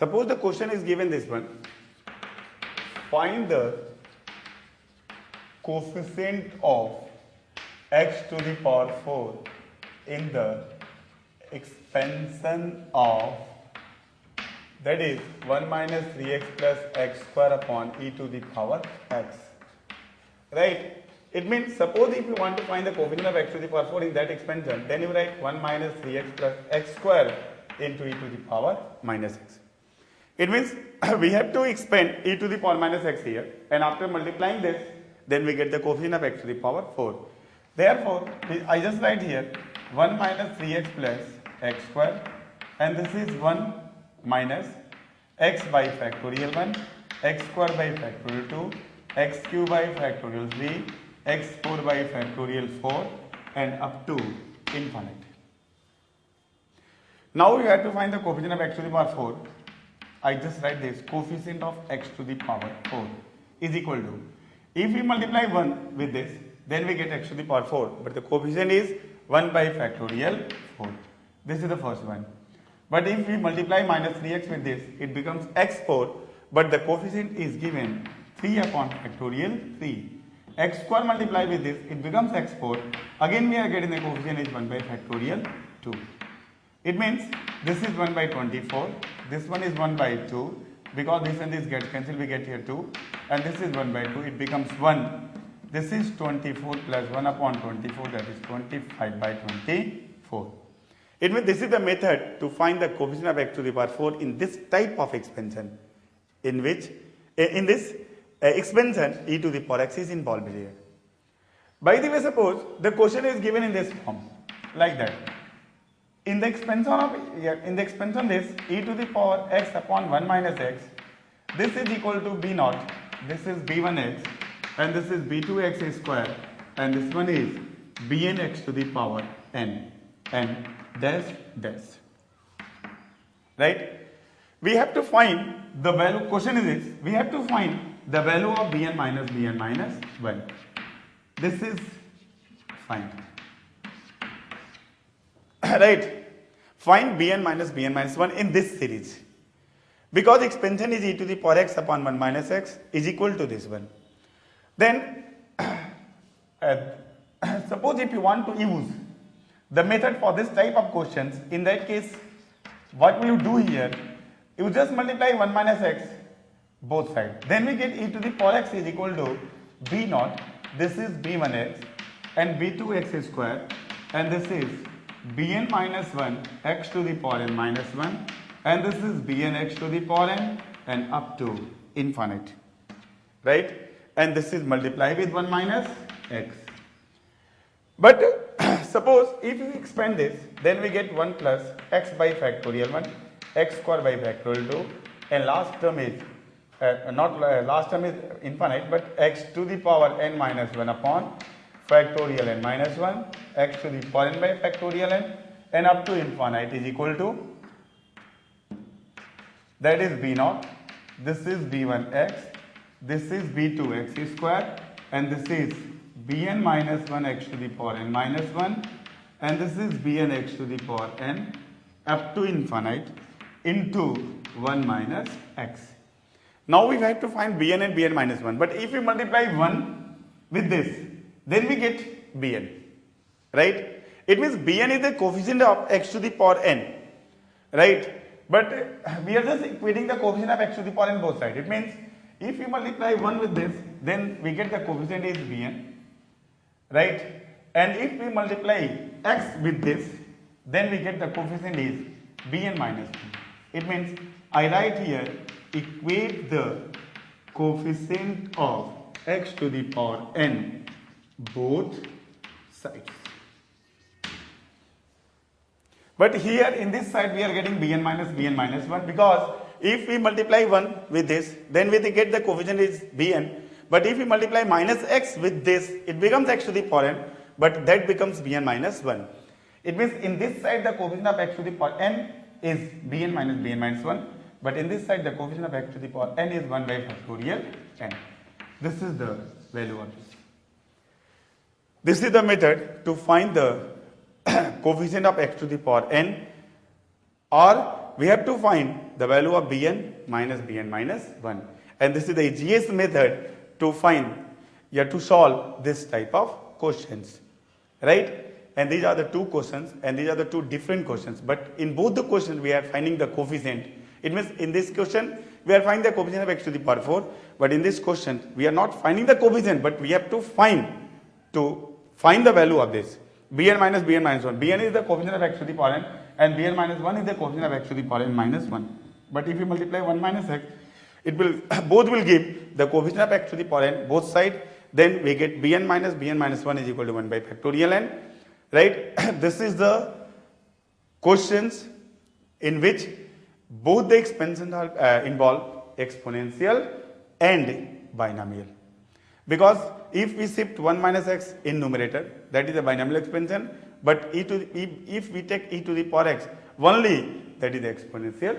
Suppose the question is given this one. Find the coefficient of x to the power 4 in the expansion of, that is 1 minus 3x plus x square upon e to the power x. Right? It means, suppose if you want to find the coefficient of x to the power 4 in that expansion, then you write 1 minus 3x plus x square into e to the power minus x. It means we have to expand e to the power minus x here, and after multiplying this, then we get the coefficient of x to the power 4. Therefore, I just write here 1 minus 3x plus x square, and this is 1 minus x by factorial 1, x square by factorial 2, x cube by factorial 3, x4 by factorial 4, and up to infinite. Now we have to find the coefficient of x to the power 4. I just write this, coefficient of x to the power 4 is equal to, if we multiply 1 with this, then we get x to the power 4, but the coefficient is 1 by factorial 4. This is the first one. But if we multiply minus 3x with this, it becomes x4, but the coefficient is given 3 upon factorial 3. X square multiplied with this, it becomes x4. Again we are getting the coefficient is 1 by factorial 2. It means this is 1 by 24, this one is 1 by 2, because this and this get cancelled, we get here 2, and this is 1 by 2, it becomes 1. This is 24 plus 1 upon 24, that is 25 by 24. It means this is the method to find the coefficient of x to the power 4 in this type of expansion, in which, in this expansion, e to the power x is involved here. By the way, suppose the question is given in this form, like that. In the expansion of this, e to the power x upon 1 minus x, this is equal to b naught, this is b1x, and this is b2x square, and this one is bnx to the power n, and dash dash. Right? We have to find the value, question is this, we have to find the value of bn minus 1. This is fine. Right? Find bn minus 1 in this series. Because expansion is e to the power x upon 1 minus x is equal to this one. Then, suppose if you want to use the method for this type of questions, in that case, what will you do here? You just multiply 1 minus x both sides. Then we get e to the power x is equal to b naught, this is b1x, and b2x square, and this is bn minus 1 x to the power n minus 1, and this is bn x to the power n, and up to infinite. Right? And this is multiplied with 1 minus x. But suppose if we expand this, then we get 1 plus x by factorial 1, x square by factorial 2, and last term is last term is infinite, but x to the power n minus 1 upon factorial n minus 1, x to the power n by factorial n, and up to infinite is equal to, that is b naught, this is b1x, this is b2x square, and this is bn minus 1 x to the power n minus 1, and this is bn x to the power n up to infinite into 1 minus x. Now we have to find bn and bn minus 1, but if we multiply 1 with this, then we get bn. Right? It means bn is the coefficient of x to the power n. Right? But we are just equating the coefficient of x to the power n both sides. It means if we multiply 1 with this, then we get the coefficient is bn. Right? And if we multiply x with this, then we get the coefficient is bn minus 1. It means I write here, equate the coefficient of x to the power n both sides. But here in this side we are getting bn minus 1, because if we multiply 1 with this, then we get the coefficient is bn. But if we multiply minus x with this, it becomes x to the power n, but that becomes bn minus 1. It means in this side the coefficient of x to the power n is bn minus 1, but in this side the coefficient of x to the power n is 1 by factorial n. This is the value of this. This is the method to find the coefficient of x to the power n, or we have to find the value of bn minus 1. And this is the easiest method to find, to solve this type of questions, right? And these are the two questions, and these are the two different questions. But in both the questions, we are finding the coefficient. It means in this question, we are finding the coefficient of x to the power 4. But in this question, we are not finding the coefficient, but we have to find the value of this. Bn minus 1. Bn is the coefficient of x to the power n, and Bn minus 1 is the coefficient of x to the power n minus 1. But if you multiply 1 minus x, it will both will give the coefficient of x to the power n, both sides. Then we get Bn minus 1 is equal to 1 by factorial n. Right? This is the questions in which both the expansions are involve exponential and binomial. Because if we shift 1 minus x in numerator, that is a binomial expansion. But if we take e to the power x only, that is the exponential